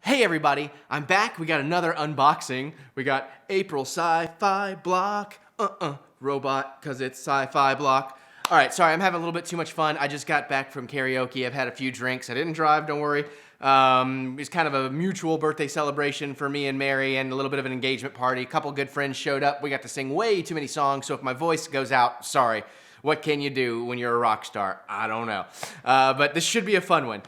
Hey everybody, I'm back. We got another unboxing. We got April Sci-Fi Block. Robot, because it's Sci-Fi Block. All right, sorry, I'm having a little bit too much fun. I just got back from karaoke. I've had a few drinks. I didn't drive, don't worry. It's kind of a mutual birthday celebration for me and Mary and a little bit of an engagement party. A couple good friends showed up. We got to sing way too many songs, so if my voice goes out, sorry. What can you do when you're a rock star? I don't know. But this should be a fun one.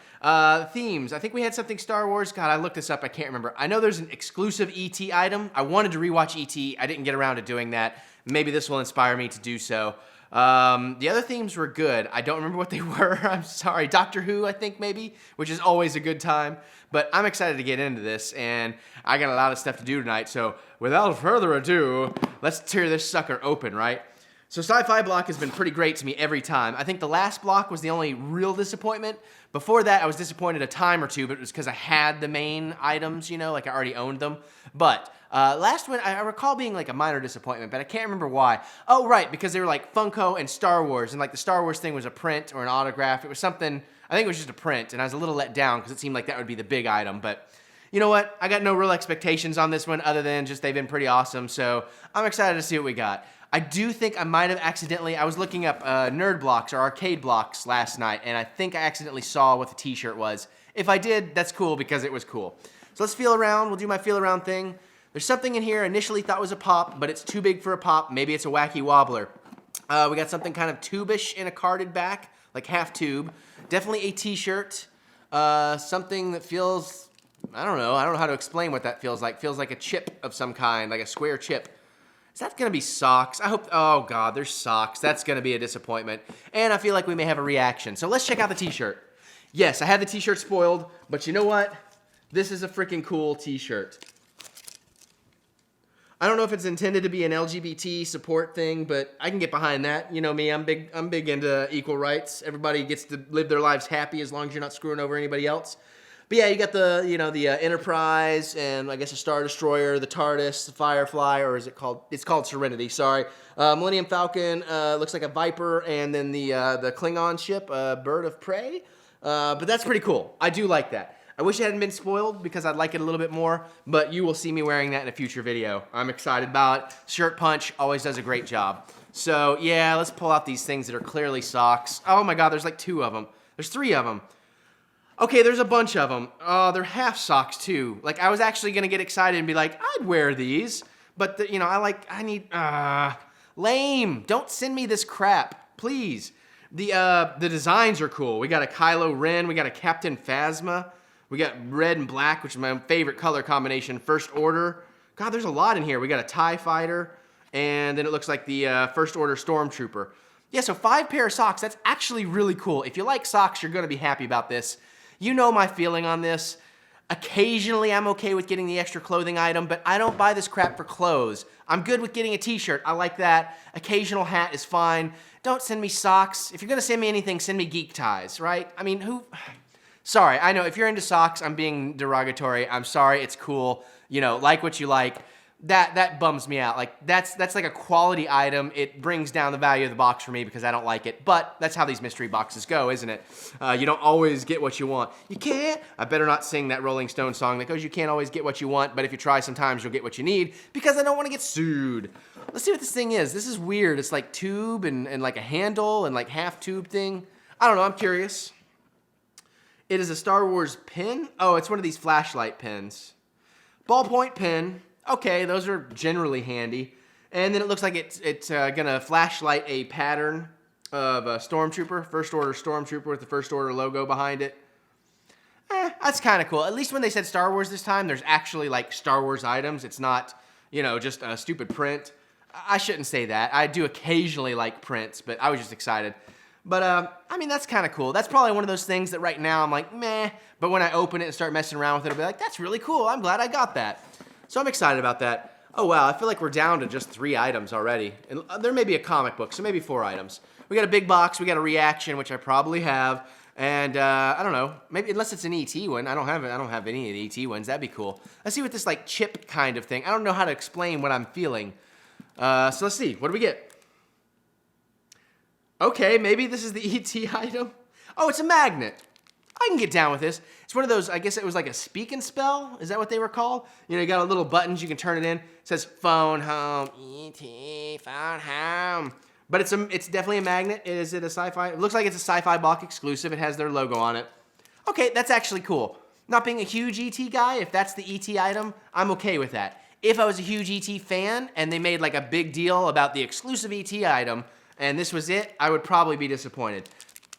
Themes. I think we had something Star Wars. God, I looked this up. I can't remember. I know there's an exclusive E.T. item. I wanted to rewatch E.T. I didn't get around to doing that. Maybe this will inspire me to do so. The other themes were good. I don't remember what they were. I'm sorry. Doctor Who, I think, maybe, which is always a good time. But I'm excited to get into this, and I got a lot of stuff to do tonight. So without further ado, let's tear this sucker open, right? So Sci-Fi Block has been pretty great to me every time. I think the last block was the only real disappointment. Before that, I was disappointed a time or two, but it was because I had the main items, you know, like I already owned them. But last one, I recall being like a minor disappointment, but I can't remember why. Oh, right, because they were like Funko and Star Wars, and like the Star Wars thing was a print or an autograph. It was something, I think it was just a print, and I was a little let down because it seemed like that would be the big item, but you know what? I got no real expectations on this one other than just they've been pretty awesome, so I'm excited to see what we got. I do think I might have accidentally, I was looking up nerd blocks or arcade blocks last night, and I think I accidentally saw what the t-shirt was. If I did, that's cool because it was cool. So let's feel around. We'll do my feel around thing. There's something in here I initially thought was a pop, but it's too big for a pop. Maybe it's a wacky wobbler. We got something kind of tube-ish in a carded back, like half tube. Definitely a t-shirt. Something that feels, I don't know how to explain what that feels like. Feels like a chip of some kind, like a square chip. Is that gonna be socks? I hope, oh God, there's socks. That's gonna be a disappointment. And I feel like we may have a reaction. So let's check out the t-shirt. Yes, I had the t-shirt spoiled, but you know what? This is a freaking cool t-shirt. I don't know if it's intended to be an LGBT support thing, but I can get behind that. You know me, I'm big into equal rights. Everybody gets to live their lives happy as long as you're not screwing over anybody else. But yeah, you got the, the Enterprise, and I guess a Star Destroyer, the TARDIS, the Firefly, or is it called, it's called Serenity, sorry. Millennium Falcon, looks like a Viper, and then the Klingon ship, Bird of Prey. But that's pretty cool. I do like that. I wish it hadn't been spoiled because I'd like it a little bit more, but you will see me wearing that in a future video. I'm excited about it. Shirt Punch always does a great job. So yeah, let's pull out these things that are clearly socks. Oh my God, there's like 2 of them. There's 3 of them. Okay, there's a bunch of them. They're half socks too. Like I was actually gonna get excited and be like, I'd wear these, but lame. Don't send me this crap, please. The designs are cool. We got a Kylo Ren. We got a Captain Phasma. We got red and black, which is my favorite color combination. First Order. God, there's a lot in here. We got a TIE Fighter, and then it looks like the First Order Stormtrooper. Yeah, so 5 pair of socks. That's actually really cool. If you like socks, you're gonna be happy about this. You know my feeling on this. Occasionally, I'm okay with getting the extra clothing item, but I don't buy this crap for clothes. I'm good with getting a t-shirt. I like that. Occasional hat is fine. Don't send me socks. If you're gonna send me anything, send me geek ties, right? I mean, who? Sorry, I know if you're into socks, I'm being derogatory. I'm sorry, it's cool. You know, like what you like. That bums me out. Like that's like a quality item. It brings down the value of the box for me because I don't like it. But that's how these mystery boxes go, isn't it? You don't always get what you want. You can't. I better not sing that Rolling Stone song that goes, you can't always get what you want, but if you try sometimes you'll get what you need, because I don't want to get sued. Let's see what this thing is. This is weird. It's like tube and like a handle and like half tube thing. I don't know. I'm curious. It is a Star Wars pen. Oh, it's one of these flashlight pens. Ballpoint pen. Okay, those are generally handy. And then it looks like it's gonna flashlight a pattern of a Stormtrooper, First Order Stormtrooper with the First Order logo behind it. That's kind of cool. At least when they said Star Wars this time, there's actually like Star Wars items. It's not, just a stupid print. I shouldn't say that. I do occasionally like prints, but I was just excited. But, I mean, that's kind of cool. That's probably one of those things that right now I'm like, meh. But when I open it and start messing around with it, I'll be like, that's really cool. I'm glad I got that. So I'm excited about that. Oh, wow, I feel like we're down to just 3 items already. And there may be a comic book, so maybe 4 items. We got a big box, we got a reaction, which I probably have. And, I don't know, maybe unless it's an ET one. I don't have any of the ET ones. That'd be cool. Let's see what this, like, chip kind of thing. I don't know how to explain what I'm feeling. So let's see. What do we get? Okay, maybe this is the ET item. Oh, it's a magnet. I can get down with this. It's one of those, I guess it was like a speak and spell. Is that what they were called? You got a little buttons, you can turn it in. It says phone home, E.T., phone home. But it's definitely a magnet. Is it a Sci-Fi? It looks like it's a Sci-Fi Block exclusive. It has their logo on it. Okay, that's actually cool. Not being a huge ET guy, if that's the ET item, I'm okay with that. If I was a huge ET fan and they made like a big deal about the exclusive ET item and this was it, I would probably be disappointed.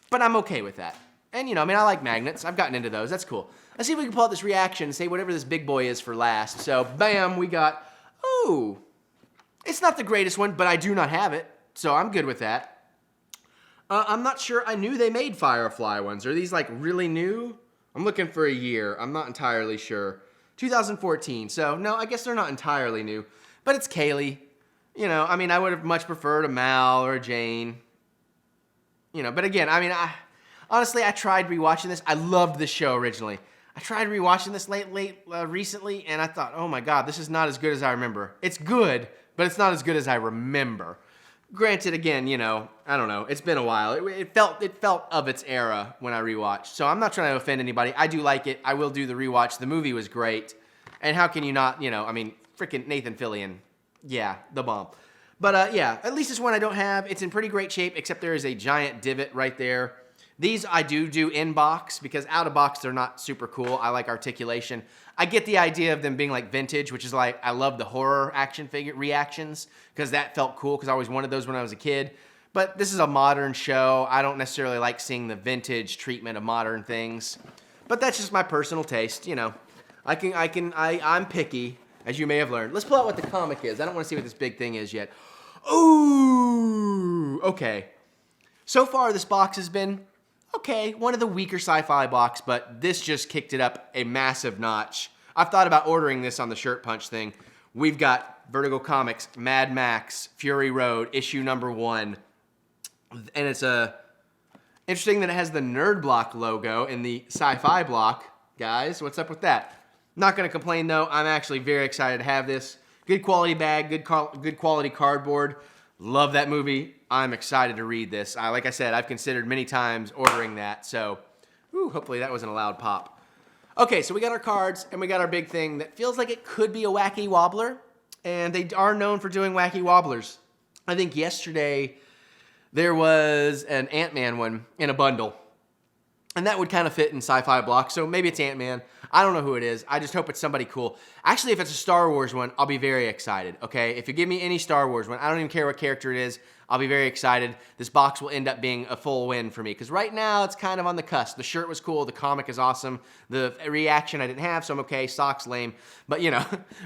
But I'm okay with that. And I like magnets. I've gotten into those. That's cool. Let's see if we can pull out this reaction and say whatever this big boy is for last. So, bam, we got, ooh. It's not the greatest one, but I do not have it. So I'm good with that. I'm not sure. I knew they made Firefly ones. Are these like really new? I'm looking for a year. I'm not entirely sure. 2014. So, no, I guess they're not entirely new. But it's Kaylee. I would have much preferred a Mal or a Jane. But again, honestly, I tried rewatching this. I loved this show originally. I tried rewatching this recently, and I thought, oh my God, this is not as good as I remember. It's good, but it's not as good as I remember. Granted, again, I don't know. It's been a while. It felt of its era when I rewatched. So I'm not trying to offend anybody. I do like it. I will do the rewatch. The movie was great. And how can you not, freaking Nathan Fillion. Yeah, the bomb. But yeah, at least this one I don't have. It's in pretty great shape, except there is a giant divot right there. These I do in box because out of box they're not super cool. I like articulation. I get the idea of them being like vintage, which is like I love the horror action figure reactions because that felt cool because I always wanted those when I was a kid. But this is a modern show. I don't necessarily like seeing the vintage treatment of modern things. But that's just my personal taste, I'm picky, as you may have learned. Let's pull out what the comic is. I don't want to see what this big thing is yet. Ooh, okay. So far this box has been okay, one of the weaker Sci-Fi blocks, but this just kicked it up a massive notch. I've thought about ordering this on the Shirt Punch thing. We've got Vertigo Comics, Mad Max, Fury Road, issue number 1. And it's interesting that it has the Nerd Block logo in the Sci-Fi block. Guys, what's up with that? Not going to complain, though. I'm actually very excited to have this. Good quality bag, good quality cardboard. Love that movie. I'm excited to read this. Like I said, I've considered many times ordering that. So, hopefully that wasn't a loud pop. Okay, so we got our cards, and we got our big thing that feels like it could be a wacky wobbler. And they are known for doing wacky wobblers. I think yesterday there was an Ant-Man one in a bundle. And that would kind of fit in Sci-Fi Block, so maybe it's Ant-Man. I don't know who it is. I just hope it's somebody cool. Actually, if it's a Star Wars one, I'll be very excited, okay? If you give me any Star Wars one, I don't even care what character it is, I'll be very excited. This box will end up being a full win for me, because right now, it's kind of on the cusp. The shirt was cool, the comic is awesome, the reaction I didn't have, so I'm okay, socks lame, but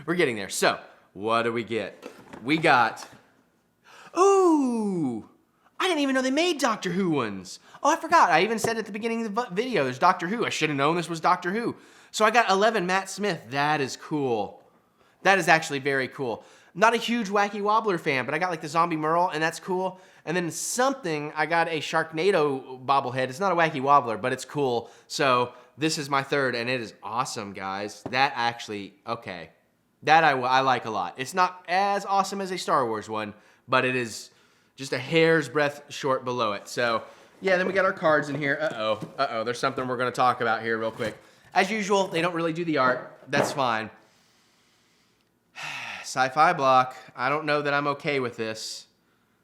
we're getting there. So, what do we get? We got, ooh! I didn't even know they made Doctor Who ones. Oh, I forgot. I even said at the beginning of the video, there's Doctor Who. I should have known this was Doctor Who. So I got 11 Matt Smith. That is cool. That is actually very cool. Not a huge Wacky Wobbler fan, but I got like the Zombie Merle, and that's cool. And then I got a Sharknado bobblehead. It's not a Wacky Wobbler, but it's cool. So this is my third, and it is awesome, guys. That actually, okay. That I like a lot. It's not as awesome as a Star Wars one, but it is just a hair's breadth short below it. So, yeah, then we got our cards in here. Uh-oh. There's something we're going to talk about here real quick. As usual, they don't really do the art. That's fine. Sci-Fi Block. I don't know that I'm okay with this.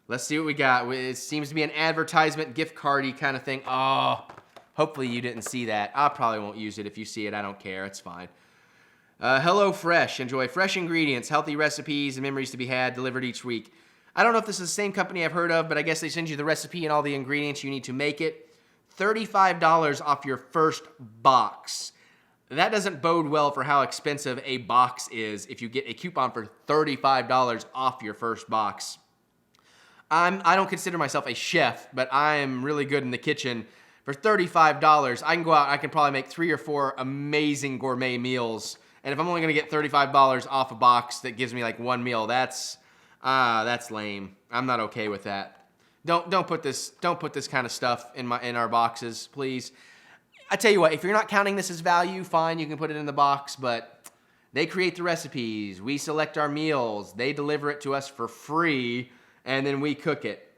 Let's see what we got. It seems to be an advertisement, gift cardy kind of thing. Oh, hopefully you didn't see that. I probably won't use it. If you see it, I don't care. It's fine. Hello Fresh. Enjoy fresh ingredients, healthy recipes, and memories to be had delivered each week. I don't know if this is the same company I've heard of, but I guess they send you the recipe and all the ingredients you need to make it. $35 off your first box. That doesn't bode well for how expensive a box is if you get a coupon for $35 off your first box. I don't consider myself a chef, but I am really good in the kitchen. For $35, I can go out, I can probably make 3 or 4 amazing gourmet meals. And if I'm only going to get $35 off a box that gives me like one meal, that's lame. I'm not okay with that. Don't put this kind of stuff in our boxes, please. I tell you what, if you're not counting this as value, fine, you can put it in the box, but they create the recipes, we select our meals, they deliver it to us for free, and then we cook it.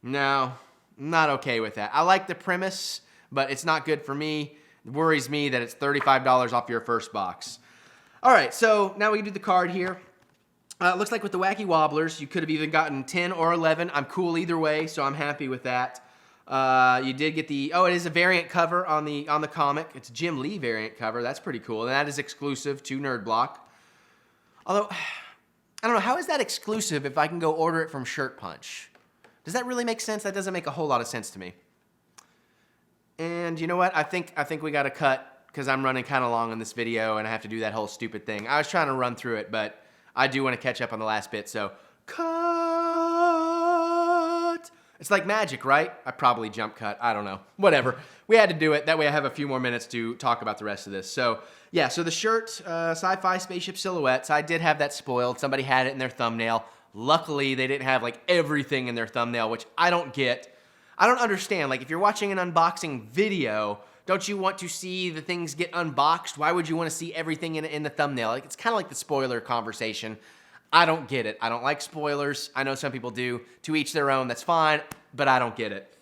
No, I'm not okay with that. I like the premise, but it's not good for me. It worries me that it's $35 off your first box. All right, so now we can do the card here. It looks like with the Wacky Wobblers, you could have even gotten 10 or 11. I'm cool either way, so I'm happy with that. You did get the, it is a variant cover on the comic. It's a Jim Lee variant cover. That's pretty cool, and that is exclusive to Nerd Block. Although, I don't know, how is that exclusive if I can go order it from Shirt Punch? Does that really make sense? That doesn't make a whole lot of sense to me. And you know what? I think we got to cut because I'm running kind of long on this video, and I have to do that whole stupid thing. I was trying to run through it, but I do want to catch up on the last bit, so cut. It's like magic, right? I probably jump cut. I don't know. Whatever. We had to do it. That way I have a few more minutes to talk about the rest of this. So, yeah, so the shirt, Sci-Fi Spaceship Silhouettes, I did have that spoiled. Somebody had it in their thumbnail. Luckily, they didn't have, like, everything in their thumbnail, which I don't get. I don't understand. Like, if you're watching an unboxing video, don't you want to see the things get unboxed? Why would you want to see everything in the thumbnail? Like, it's kind of like the spoiler conversation. I don't get it. I don't like spoilers. I know some people do. To each their own. That's fine, but I don't get it.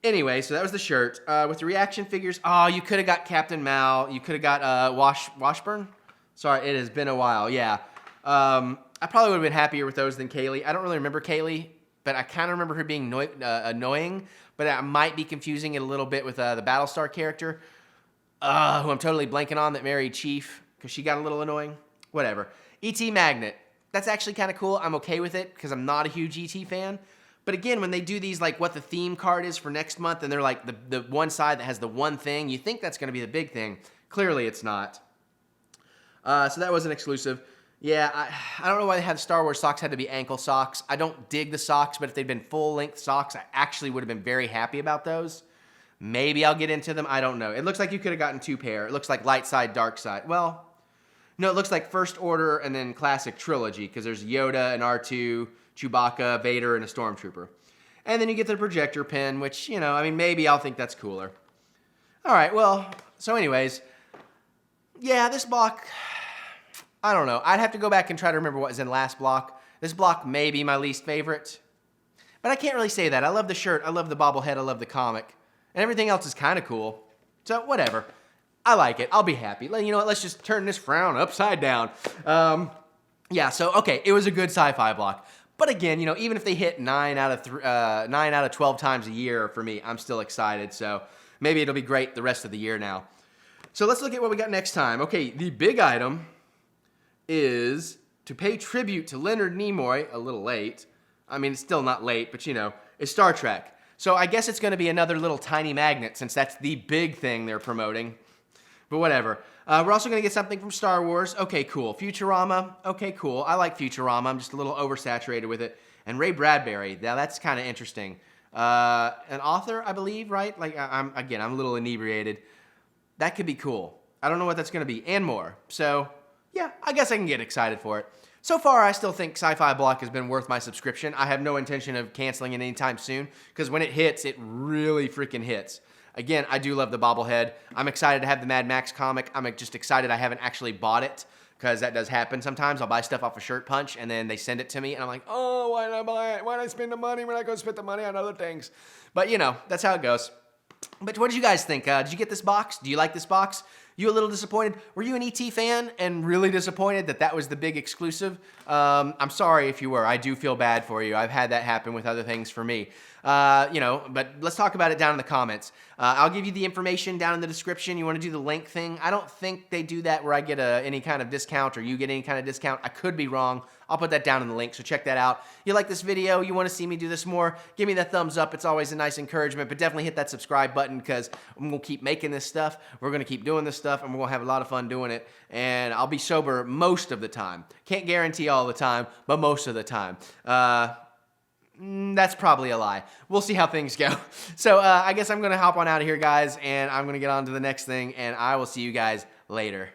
Anyway, so that was the shirt. With the reaction figures, you could have got Captain Mal. You could have got Washburn. Sorry, it has been a while. Yeah. I probably would have been happier with those than Kaylee. I don't really remember Kaylee, but I kind of remember her being annoying. But I might be confusing it a little bit with the Battlestar character, who I'm totally blanking on, that married Chief, because she got a little annoying. Whatever. E.T. Magnet. That's actually kind of cool. I'm okay with it, because I'm not a huge E.T. fan. But again, when they do these, like, what the theme card is for next month, and they're like the one side that has the one thing, you think that's going to be the big thing. Clearly, it's not. So that was an exclusive. Yeah, I don't know why they had Star Wars socks had to be ankle socks. I don't dig the socks, but if they'd been full-length socks, I actually would have been very happy about those. Maybe I'll get into them. I don't know. It looks like you could have gotten 2 pair. It looks like light side, dark side. Well, no, it looks like First Order and then Classic Trilogy, because there's Yoda and R2, Chewbacca, Vader, and a Stormtrooper. And then you get the projector pin, which, you know, I mean, maybe I'll think that's cooler. All right, well, so anyways, yeah, this block, I don't know. I'd have to go back and try to remember what was in last block. This block may be my least favorite, but I can't really say that. I love the shirt, I love the bobblehead, I love the comic, and everything else is kind of cool. So, whatever. I like it. I'll be happy. You know what? Let's just turn this frown upside down. Yeah, so, okay, it was a good sci-fi block. But again, you know, even if they hit 9 out of 12 times a year for me, I'm still excited. So maybe it'll be great the rest of the year now. So let's look at what we got next time. Okay, the big item is to pay tribute to Leonard Nimoy, a little late. I mean, it's still not late, but you know, it's Star Trek. So I guess it's going to be another little tiny magnet since that's the big thing they're promoting. But whatever. We're also going to get something from Star Wars. Okay, cool. Futurama. Okay, cool. I like Futurama. I'm just a little oversaturated with it. And Ray Bradbury. Now, that's kind of interesting. An author, I believe, right? Like, I'm a little inebriated. That could be cool. I don't know what that's going to be. And more. So, yeah, I guess I can get excited for it. So far, I still think Sci-Fi Block has been worth my subscription. I have no intention of canceling it anytime soon, because when it hits, it really freaking hits. Again, I do love the bobblehead. I'm excited to have the Mad Max comic. I'm just excited I haven't actually bought it, because that does happen sometimes. I'll buy stuff off of Shirt Punch, and then they send it to me, and I'm like, oh, why did I buy it? Why did I spend the money when I go spend the money on other things? But, you know, that's how it goes. But what did you guys think? Did you get this box? Do you like this box? You a little disappointed? Were you an ET fan and really disappointed that that was the big exclusive? I'm sorry if you were. I do feel bad for you. I've had that happen with other things for me. You know, but let's talk about it down in the comments. I'll give you the information down in the description. You want to do the link thing? I don't think they do that where I get any kind of discount or you get any kind of discount. I could be wrong. I'll put that down in the link, so check that out. You like this video? You want to see me do this more? Give me that thumbs up. It's always a nice encouragement, but definitely hit that subscribe button because I'm going to keep making this stuff. We're going to keep doing this stuff, and we're going to have a lot of fun doing it, and I'll be sober most of the time. Can't guarantee all the time, but most of the time. That's probably a lie. We'll see how things go. So I guess I'm going to hop on out of here, guys, and I'm going to get on to the next thing, and I will see you guys later.